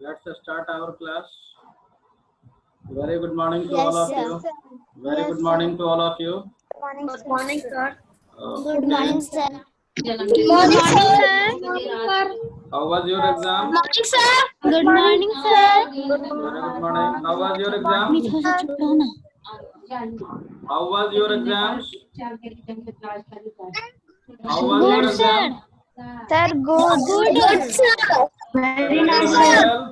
Let's start our class. Very good morning to all of you. Very good morning to all of you. Good morning, sir. Good morning, sir. Good morning, sir. How was your exam? Morning, sir. Good morning, sir. Very good morning. How was your exam? मी थोड़ा छुट्टा हूँ ना. How was your exams? How was your Good, sir. exam? Sir, good. Good, sir. Very nice, sir.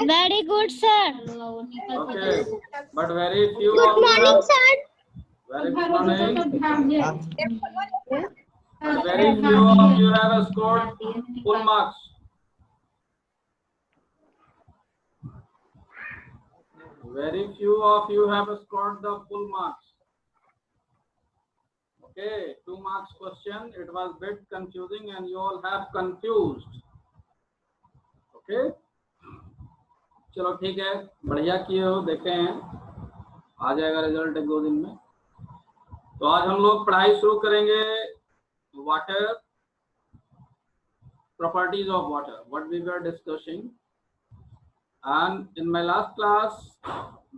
Very good, sir. Okay, but very few Good of you morning, have. sir. Very good morning. But very few of you have scored full marks. Very few of you have scored the full marks. Okay, 2 marks question. It was bit confusing and you all have confused. Okay. चलो ठीक है, बढ़िया किए हो, देखते हैं आ जाएगा result 1-2 दिन में। तो आज हम लोग पढ़ाई शुरू करेंगे water, properties of water, what we were discussing. And in my last class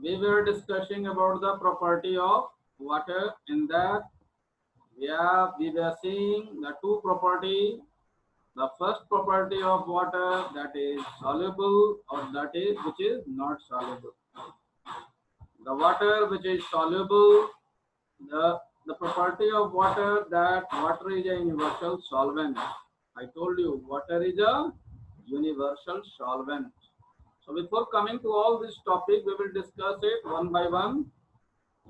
we were discussing about the property of water. In that we were seeing the 2 properties. The first property of water, that is soluble, or that is which is not soluble. The water which is soluble, the property of water, that water is a universal solvent. I told you water is a universal solvent. So before coming to all this topic, we will discuss it one by one.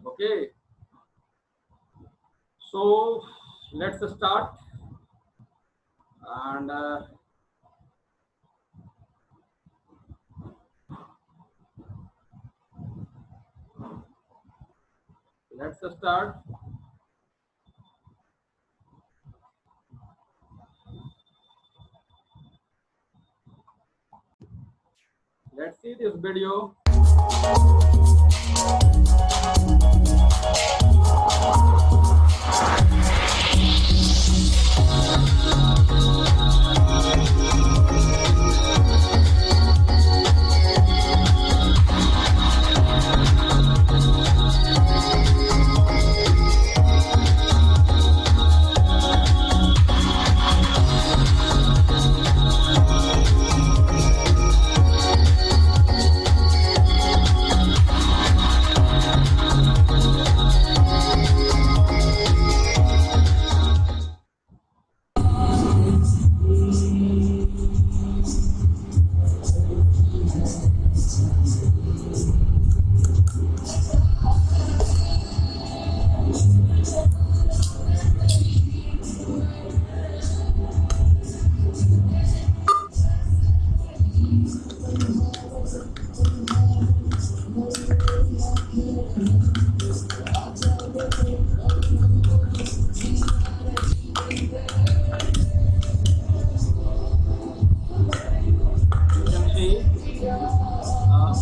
Okay. So let's start. And let's start. Let's see this video.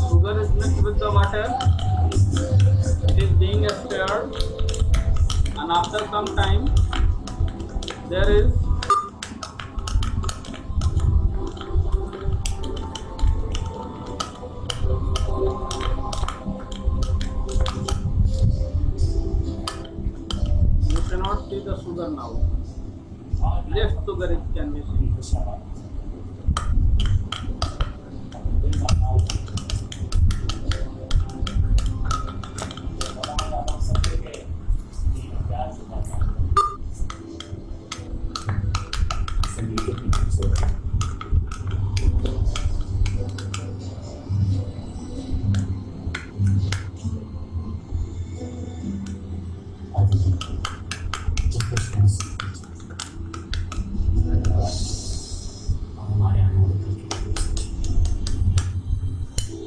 Sugar is mixed with the water. It is being stirred, and after some time, there is you cannot see the sugar now. Less sugar it can be seen.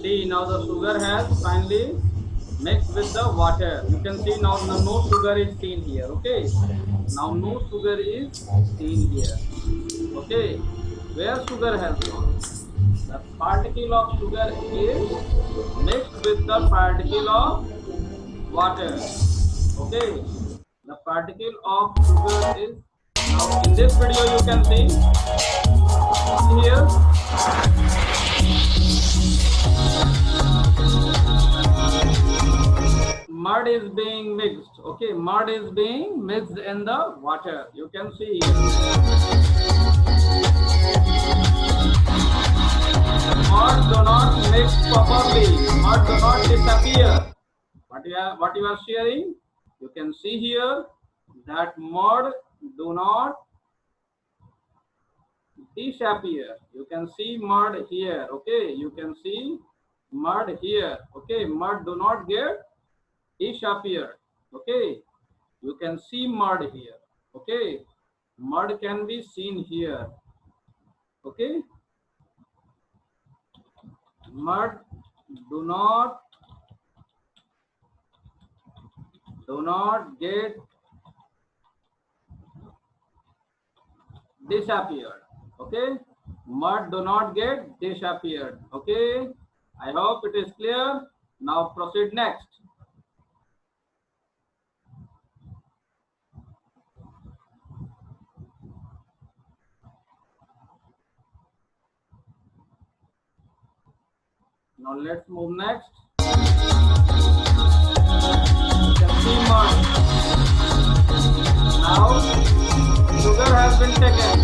See, now the sugar has finally mixed with the water. You can see now no sugar is seen here. Okay, now no sugar is seen here. Okay, where sugar has gone? The particle of sugar is mixed with the particle of water. Okay, the particle of sugar is now in this video you can see here Mud is being mixed. Okay, mud is being mixed in the water. You can see here. Mud do not mix properly. Mud do not disappear. What you are sharing? You can see here that mud do not disappear. You can see mud here. Okay, you can see mud here. Okay, mud do not get disappear. Okay, you can see mud here. Okay, mud can be seen here. Okay, mud do not get disappeared. Okay, mud do not get disappeared. Okay, I hope it is clear. Now proceed next. Now let's move next. You can see mud. Now sugar has been taken.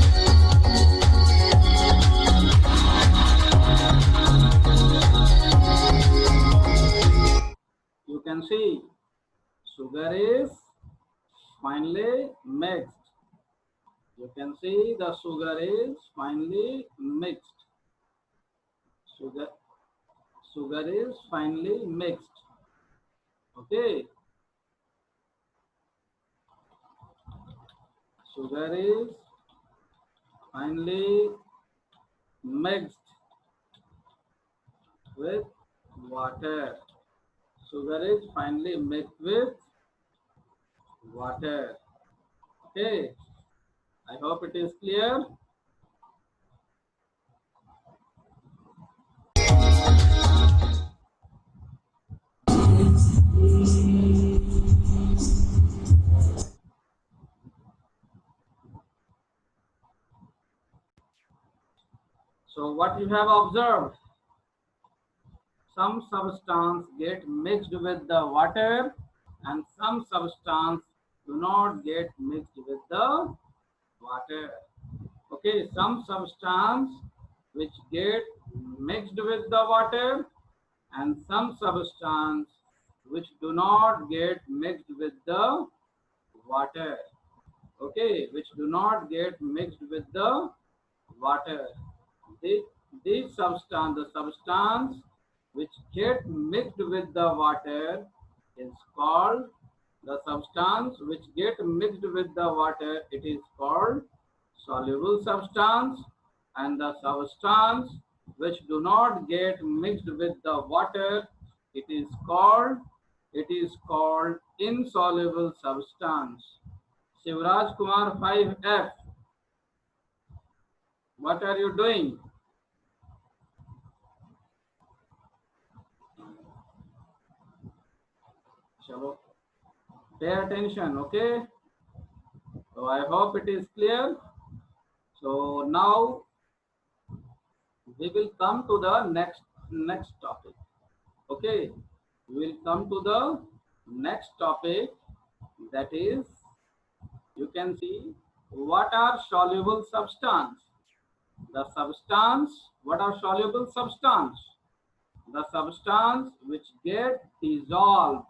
You can see sugar is finely mixed. You can see the sugar is finely mixed. Sugar is finely mixed. Okay. Sugar is finely mixed with water. Sugar is finely mixed with water. Okay. I hope it is clear. So what you have observed, some substance get mixed with the water and some substance do not get mixed with the water. Okay, some substance which get mixed with the water and some substance which do not get mixed with the water. Okay, which do not get mixed with the water. The substance which get mixed with the water is called, the substance which get mixed with the water, it is called soluble substance, and the substance which do not get mixed with the water, it is called insoluble substance. Shivraj Kumar 5F, what are you doing? Pay attention, okay? So I hope it is clear. So now we will come to the next topic. Okay, we will come to the next topic, that is, you can see what are soluble substance. The substance, what are soluble substance? The substance which get dissolved.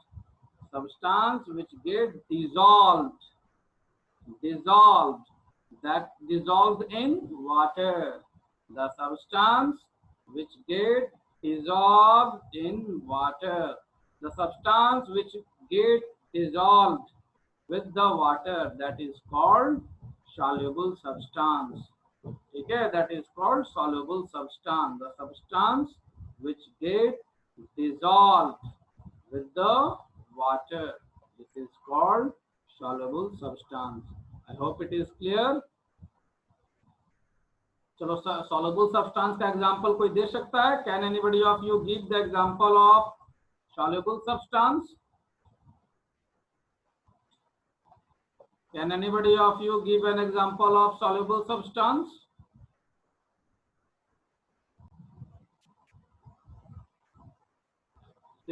Substance which get dissolved, that dissolved in water. The substance which get dissolved in water. The substance which get dissolved with the water, that is called soluble substance. Okay, that is called soluble substance. The substance which get dissolved with the water, this is called soluble substance. I hope it is clear. चलो soluble substance का example कोई दे सकता है? Can anybody of you give the example of soluble substance? Can anybody of you give an example of soluble substance?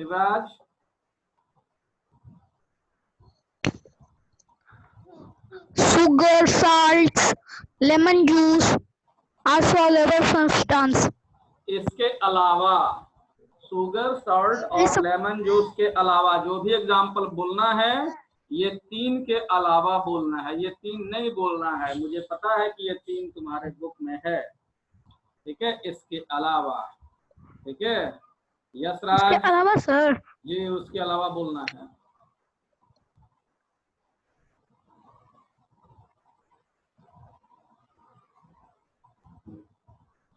Shivraj, Sugar, salts, lemon juice are soluble substance. इसके अलावा sugar, salt और lemon juice के अलावा जो भी example बोलना है ये 3 के अलावा बोलना है, ये 3 नहीं बोलना है। मुझे पता है कि ये 3 तुम्हारे बुक में है, ठीक है, इसके अलावा, ठीक है। यशराज, इसके अलावा सर, ये उसके अलावा बोलना है।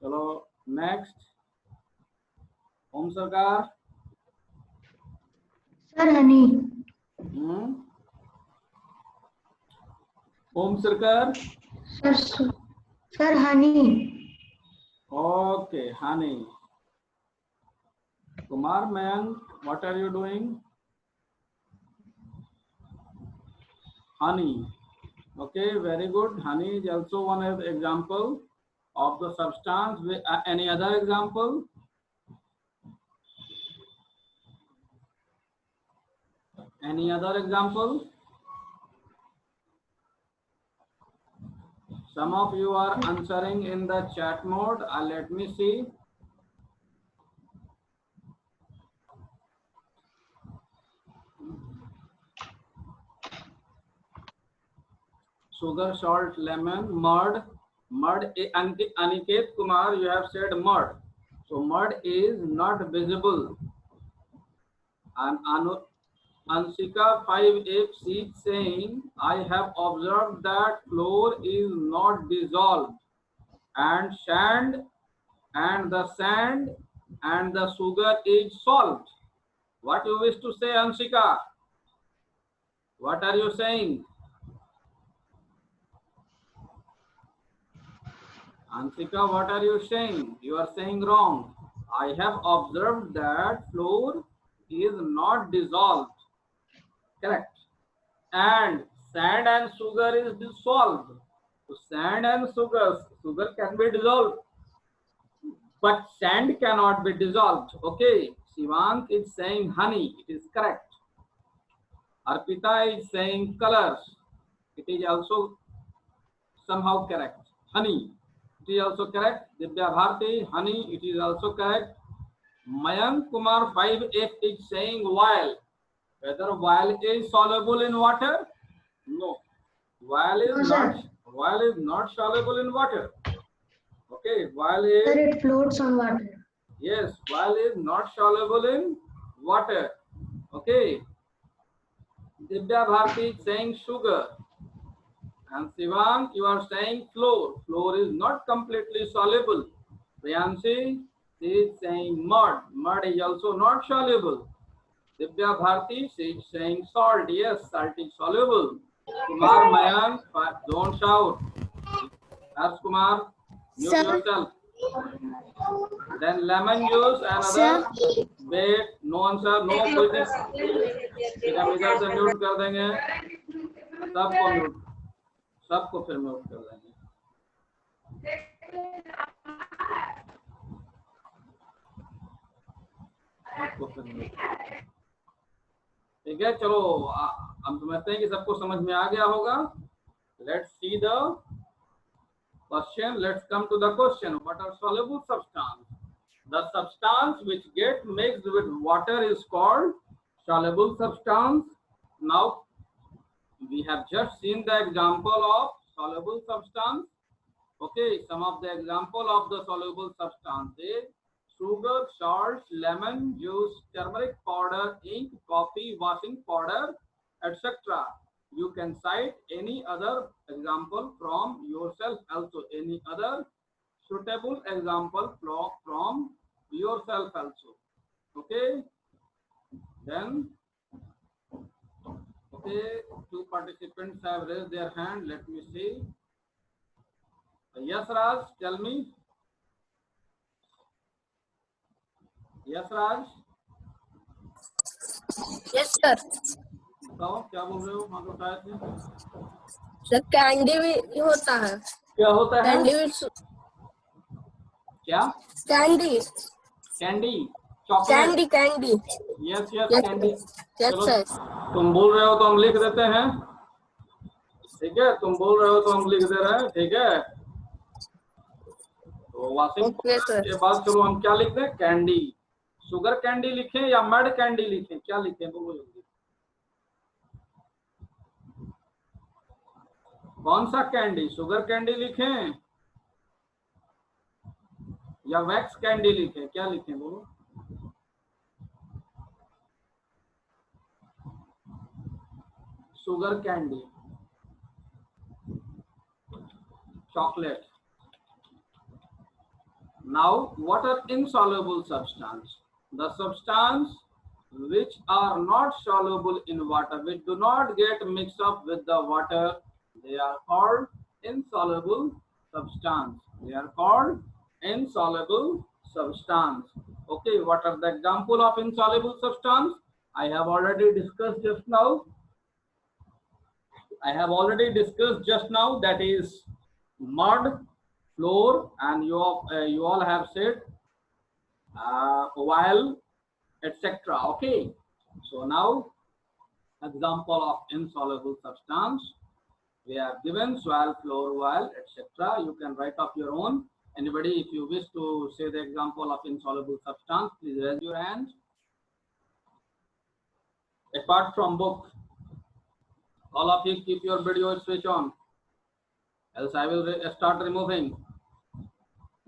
चलो नेक्स्ट, ओम सरकार। सर हनी, ओम सरकार, sir Honey, okay, Honey. Kumar Mayank, what are you doing? Honey. Okay, very good. Honey is also one of the example of the substance. Any other example? Any other example? Some of you are answering in the chat mode. Let me see. Sugar, salt, lemon, mud. Mud, Aniket Kumar, you have said mud. So mud is not visible. And Ansika 5F saying, I have observed that flour is not dissolved, and sand and the sugar is salt. What you wish to say, Ansika? What are you saying? Ansika, what are you saying? You are saying wrong. I have observed that flour is not dissolved. Correct. And sand and sugar is dissolved. So sand and sugar can be dissolved, but sand cannot be dissolved. Okay. Shivank is saying honey. It is correct. Arpita is saying colors. It is also somehow correct. Honey. It is also correct. Divya Bharti, honey, it is also correct. Mayank Kumar 5F is saying while. Whether while is soluble in water? No. While is not soluble in water. Okay, while is... Sir, it floats on water. Yes, while is not soluble in water. Okay. Divya Bharti is saying sugar. And Sivank, you are saying flour. Flour is not completely soluble. Priyanshi is saying mud. Mud is also not soluble. Divya Bharti, she is saying salt. Yes, salt is soluble. Kumar Mayank, don't shout. Harsh Kumar, mute yourself. Then lemon juice and other. Wait, no answer, no business. हम इधर से mute कर देंगे. सबको mute. सबको फिर mute कर देंगे. ठीक है, चलो हम समझते हैं कि सबको समझ में आ गया होगा. Let's see the question. Let's come to the question. What are soluble substance? The substance which get mixed with water is called soluble substance. Now we have just seen the example of soluble substance. Okay, some of the example of the soluble substance is sugar, salt, lemon juice, turmeric powder, ink, coffee, washing powder, etc. You can cite any other example from yourself also, any other suitable example from yourself also. Okay, then okay, 2 participants have raised their hand. Let me see. Yes, Raj, tell me. Yes, Raj. Yes, sir. बताओ क्या बोल रहे हो? हाथ उठाए थे. Sir candy भी होता है. क्या होता है? कैंडी भी. क्या? Candy. Candy. Chocolate. Candy candy. Yes yes Yes, candy. yes, चलो sir. तुम बोल रहे हो तो हम लिख देते हैं, ठीक है, तुम बोल रहे हो तो हम लिख दे रहे हैं, ठीक है। तो वासिम Okay, sir. के बाद चलो हम क्या लिख दें, कैंडी। शुगर कैंडी लिखें या मड कैंडी लिखें, क्या लिखें बोलो जल्दी। कौन सा कैंडी, शुगर कैंडी लिखें या वैक्स कैंडी लिखें, क्या लिखें बोलो। Sugar candy, chocolate. Now, what are insoluble substance? The substance which are not soluble in water, which do not get mixed up with the water, they are called insoluble substance. They are called insoluble substance. Okay, what are the example of insoluble substance? I have already discussed just now. That is mud, floor, and you all have said oil, etc. Okay, so now example of insoluble substance we have given: soil, floor, oil, etc. You can write up your own. Anybody, if you wish to say the example of insoluble substance, please raise your hand. Apart from book, all of you keep your video switch on, else I will start removing.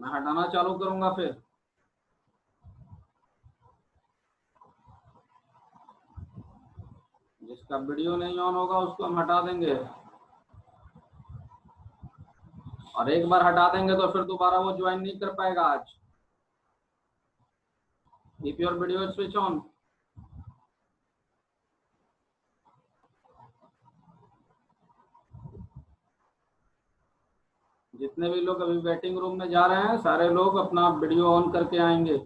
मैं हटाना चालू करूंगा फिर। जिसका video नहीं on होगा उसको हम हटा देंगे, और एक बार हटा देंगे तो फिर दोबारा वो ज्वाइन नहीं कर पाएगा आज। Keep your video switch on. जितने भी लोग अभी वेटिंग रूम में जा रहे हैं, सारे लोग अपना वीडियो ऑन करके आएंगे।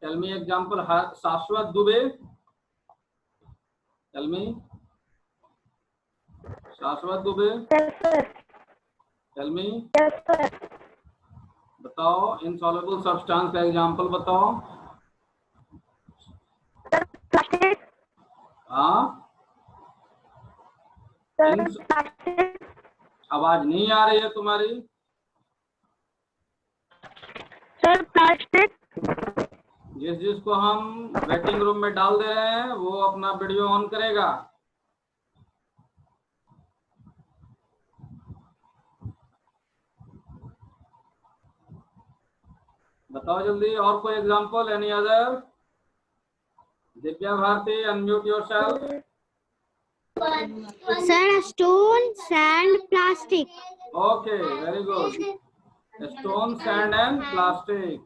Tell me example, शाश्वत दुबे। Tell me, शाश्वत Dubey. Yes, sir. Tell me, Yes, sir. बताओ insoluble substance का एग्जाम्पल बताओ। Plastic. हाँ, Sir, plastic. आवाज नहीं आ रही है तुम्हारी। Sir, plastic. जिसको हम वेटिंग रूम में डाल दे रहे हैं वो अपना वीडियो ऑन करेगा। बताओ जल्दी, और कोई example, any other? Divya Bharati, unmute yourself. Sir, stone, sand, plastic. Okay, very good. Stone, sand, and plastic.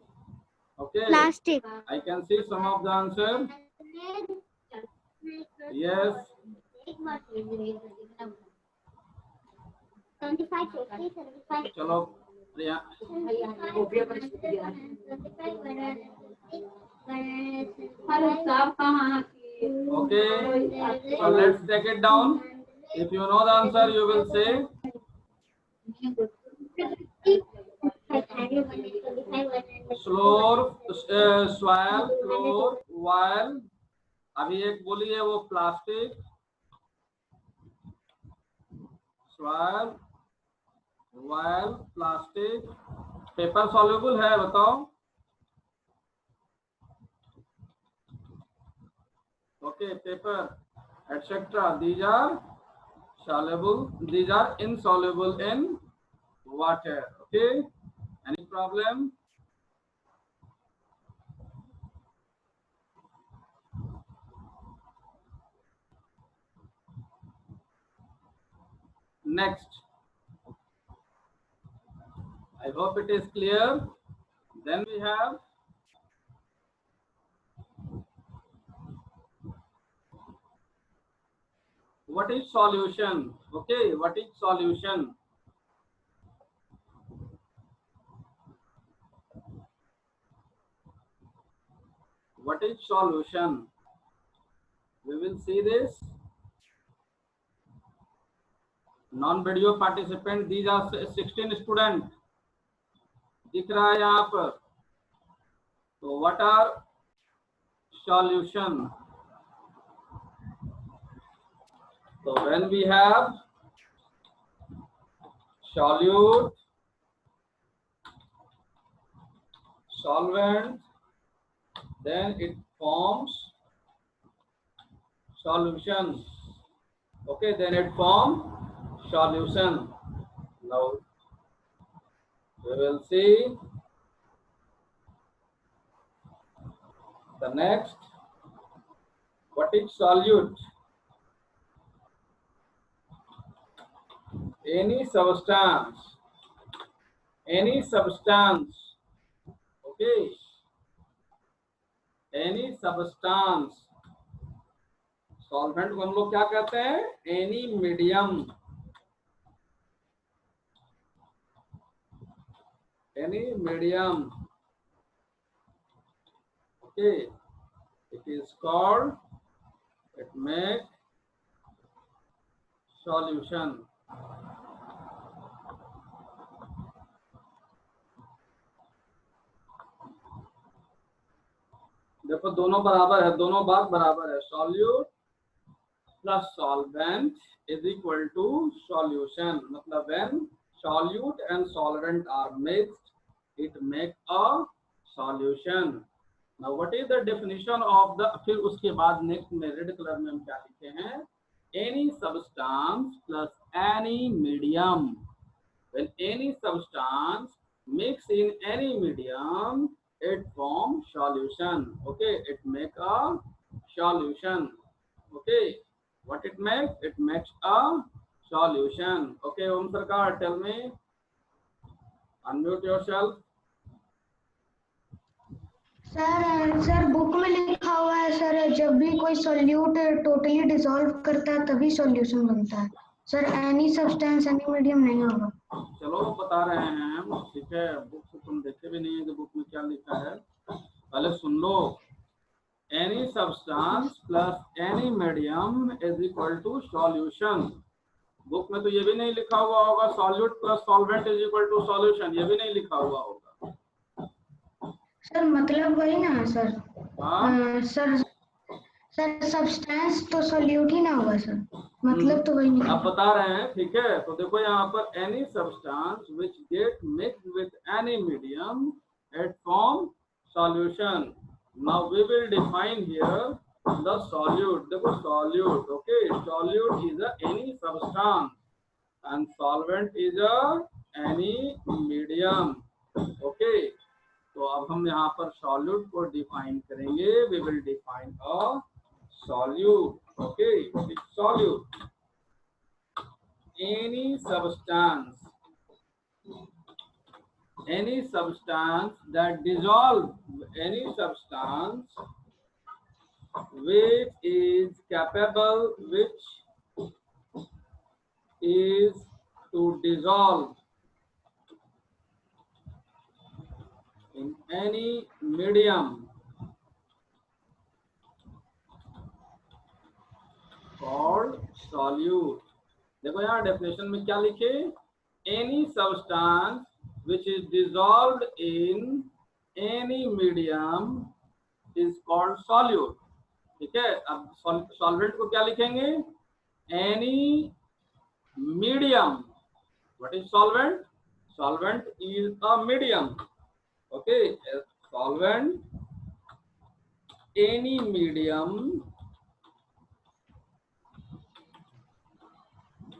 Okay. Plastic. I can see some of the answer. Yes. 75, 75. चलो प्रिया। Okay. So let's take it down. If you know the answer, you will say. Floor, soil, floor, oil. अभी एक बोली है वो plastic, soil, oil, plastic. Paper soluble है, बताओ। Okay, paper, etc. These are soluble. These are insoluble in water. Okay. Any problem? Next. I hope it is clear. Then we have what is solution? Okay, what is solution? What is solution? We will see this. Non video participant these are 16 student, दिख रहा है यहाँ पर। तो what are solution? So when we have solute, solvent, then it forms solution. Okay, then it forms solution. Now we will see the next. What is solute? Any substance, okay, any substance, solvent को हम लोग क्या कहते हैं? Any medium, okay, it is called, it make solution. देखो दोनों बराबर है, दोनों बात बराबर है। Solute plus solvent is equal to solution. मतलब when solute and solvent are mixed it make a solution. Now what is the definition of the, फिर उसके बाद नेक्स्ट में रेड कलर में हम क्या लिखे हैं? Any substance plus any medium. When any substance mix in any medium it forms solution. Okay, it make a solution. Okay, what it makes? It makes a solution. Okay, Om Sarkar, tell me, unmute yourself. Sir book में लिखा हुआ है sir, जब भी कोई solute totally dissolve करता है तभी सॉल्यूशन बनता है sir. Any substance any medium नहीं होगा। चलो बता रहे हैं हम, ठीक है। बुक से तुम देखे भी नहीं है कि बुक में क्या लिखा है, पहले सुन लो। Any substance plus any medium is equal to solution. Book में तो ये भी नहीं लिखा हुआ होगा solute plus solvent is equal to solution, ये भी नहीं लिखा हुआ होगा सर मतलब वही ना है सर। हाँ? सर सब्सटेंस तो सॉल्यूट ही ना होगा सर, मतलब तो वही नहीं। आप बता रहे हैं, ठीक है। तो देखो यहाँ पर any substance which get mixed with any medium it form solution. Now we will define here the solute. देखो solute, okay, solute is a any substance and solvent is a any medium. Okay, तो अब हम यहाँ पर solute को define करेंगे। We will define a solute. Okay, solute, any substance that dissolve, any substance which is capable, which is to dissolve in any medium called solute. देखो यहाँ definition में क्या लिखे? Any substance which is dissolved in any medium is called solute. ठीक है, अब solvent को क्या लिखेंगे? Any medium. What is solvent? Solvent is a medium. Okay, solvent any medium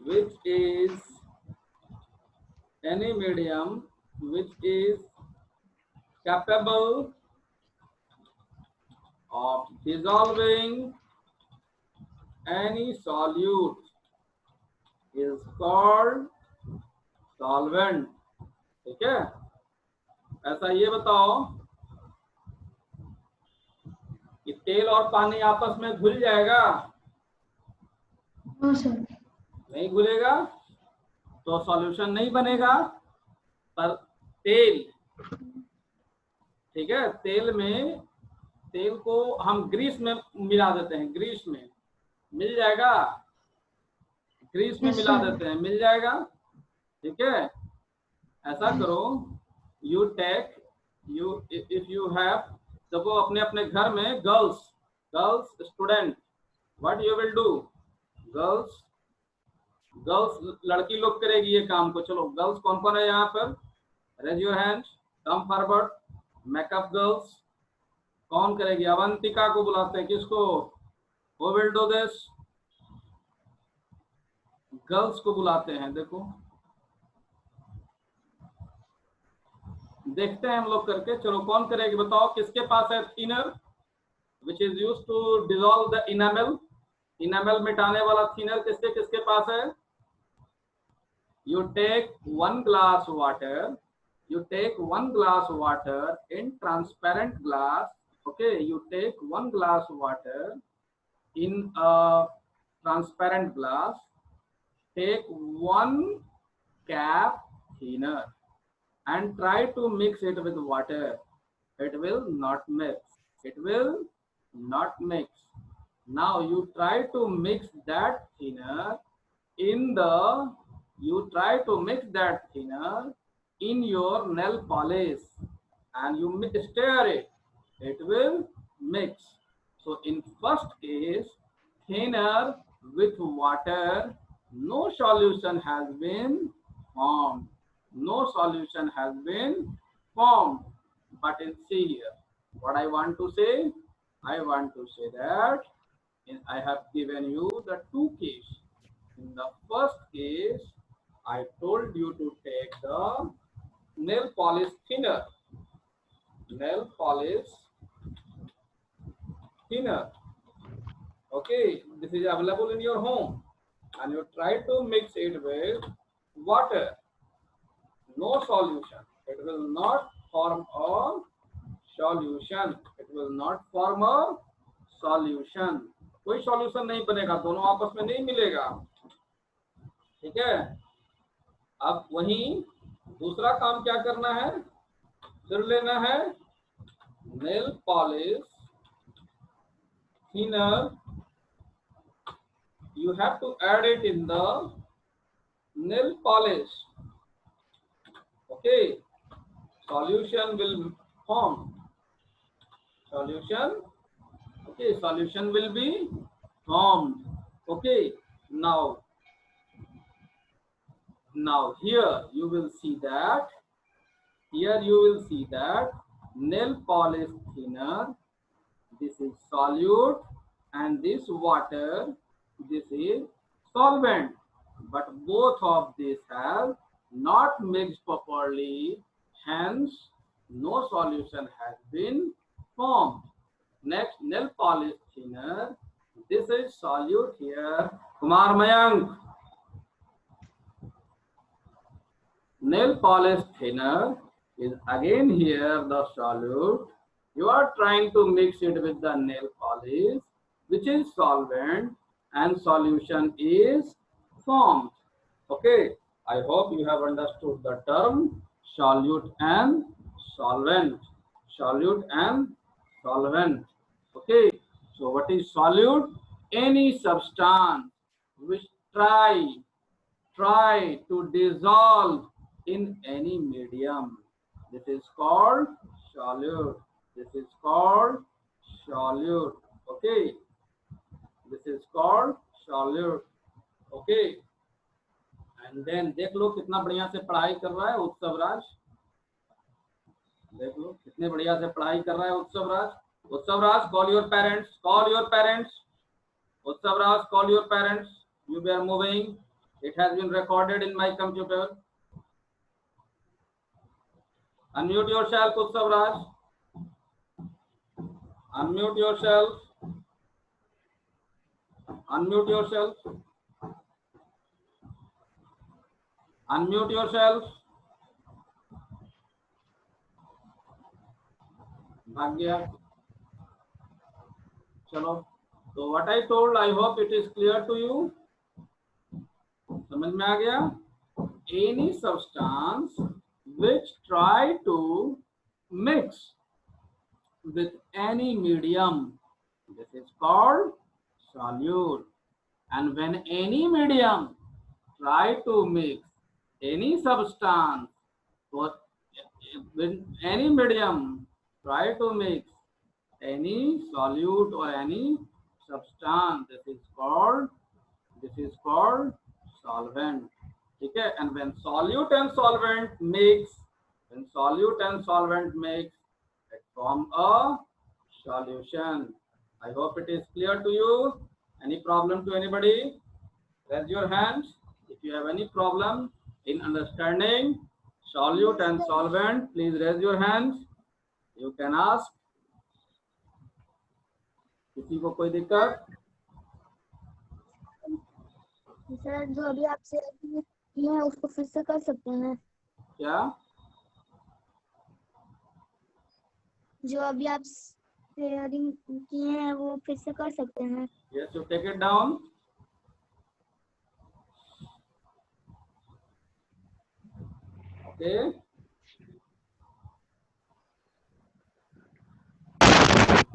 which is any medium which is capable of dissolving any solute is called solvent। ठीक है, ऐसा ये बताओ कि तेल और पानी आपस में घुल जाएगा? हाँ सर। नहीं घुलेगा तो सॉल्यूशन नहीं बनेगा। पर तेल, ठीक है, तेल को हम ग्रीस में मिला देते हैं, ग्रीस में मिल जाएगा? ग्रीस में Yes, मिला sir. देते हैं, मिल जाएगा। ठीक है, ऐसा करो, you take you if you have, देखो अपने अपने घर में girls student, what you will do, girls लड़की लोग करेगी ये काम को। चलो गर्ल्स कौन कौन है यहाँ पर, raise your hand, come forward. Makeup girls कौन करेगी, अवंतिका को बुलाते हैं, किसको, who will do this, girls को बुलाते हैं। देखो देखते हैं हम लोग करके, चलो कौन करेगी बताओ, किसके पास है thinner which is use to dissolve the enamel, enamel मिटाने वाला थिनर किसके किसके पास है। You take 1 glass water, you take 1 glass water in transparent glass. Okay, you take 1 glass water in a transparent glass, take 1 cap thinner and try to mix it with water. It will not mix, it will not mix. Now you try to mix that thinner in the, you try to mix that thinner in your nail polish and you stir it, it will mix. So in first case, thinner with water, no solution has been formed, no solution has been formed. But in see here, what I want to say, I want to say that I have given you the two cases. In the first case, I told you to take the nail polish thinner, nail polish thinner. Okay, this is available in your home and you try to mix it with water. No solution, it will not form a solution, it will not form a solution. कोई solution नहीं बनेगा, दोनों आपस में नहीं मिलेगा। ठीक है, अब वहीं दूसरा काम क्या करना है, फिर लेना है nail polish thinner, you have to add it in the nail polish. Okay, solution will form, solution, okay, solution will be formed. Okay, now here you will see that, here you will see that nail polish thinner, this is solute and this water, this is solvent, but both of these have not mixed properly, hence no solution has been formed. Next, nail polish thinner, this is solute here, Kumar Mayank. Nail polish thinner is again here the solute, you are trying to mix it with the nail polish which is solvent and solution is formed. Okay, I hope you have understood the term solute and solvent, solute and solvent. Okay, so what is solute? Any substance which try to dissolve in any medium, this is called solute, this is called solute. Okay, this is called solute. Okay, and then देख लो कितना बढ़िया से पढ़ाई कर रहा है उत्सव राज, देख लो कितने बढ़िया से पढ़ाई कर रहा है उत्सव राज। उत्सव राज, call your parents, call your parents. उत्सव राज, call your parents. You were moving, it has been recorded in my computer. Unmute yourself, Utsav Raj. Unmute yourself. Unmute yourself. Unmute yourself. भाग गया। चलो, तो what I told, I hope it is clear to you. समझ में आ गया? Any substance which try to mix with any medium, this is called solute. And when any medium try to mix any substance or with any medium, try to mix any solute or any substance. This is called solvent. Okay, and when solute and solvent mix, it form a solution. I hope it is clear to you. Any problem to anybody? Raise your hands if you have any problem in understanding solute and solvent. Please raise your hands. You can ask. किसी को कोई दिक्कत? Sir जो अभी आपसे किए हैं उसको फिर से कर सकते हैं? क्या? जो अभी आप शेयरिंग किए हैं वो फिर से कर सकते हैं? Yes, you take it down. Okay.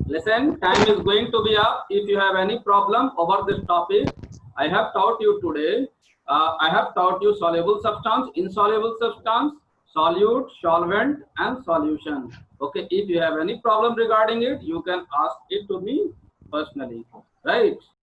Listen, time is going to be up. If you have any problem over this topic, I have taught you today. I have taught you soluble substance, insoluble substance, solute, solvent, and solution. Okay. If you have any problem regarding it, you can ask it to me personally. Right.